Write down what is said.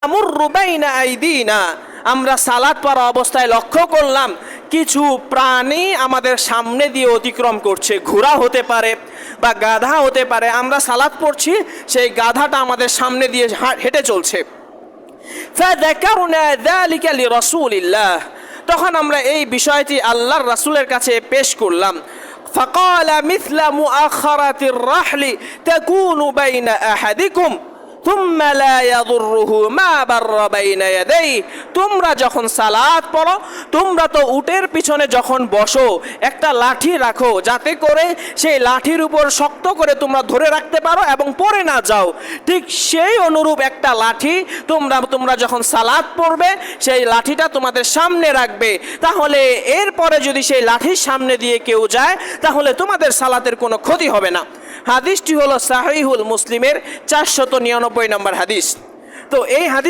তামুররু বাইনা আইদিনা, আমরা সালাত পড়া অবস্থায় লক্ষ্য করলাম কিছু প্রাণী আমাদের সামনে দিয়ে অতিক্রম করছে। ঘোড়া হতে পারে বা গাধা হতে পারে, আমরা সালাত পড়ছি, সেই গাধাটা আমাদের সামনে দিয়ে হেঁটে চলছে। ফাযাকারনা যালিকা লিরাসূলিল্লাহ, তখন আমরা এই বিষয়টি আল্লাহর রাসূলের কাছে পেশ করলাম। ফাকালা মিথলা মুআখারাতির রাহলি তাকুনু বাইনা আহাদিকুম থুম্মা লা ইয়াদুররুহু মা বাররা বাইনা ইয়াদাই, তোমরা যখন সালাত পড়ো, তোমরা তো উটের পিছনে যখন বসো একটা লাঠি রাখো, যাতে করে সেই লাঠির উপর শক্ত করে তোমরা ধরে রাখতে পারো এবং পড়ে না যাও। ঠিক সেই অনুরূপ একটা লাঠি তোমরা যখন সালাত পড়বে, সেই লাঠিটা তোমাদের সামনে রাখবে। তাহলে এরপরে যদি সেই লাঠির সামনে দিয়ে কেউ যায়, তাহলে তোমাদের সালাতের কোনো ক্ষতি হবে না। হাদিসটি হলো সাহিহুল মুসলিমের 499 নম্বর হাদিস। তো এই হাদিস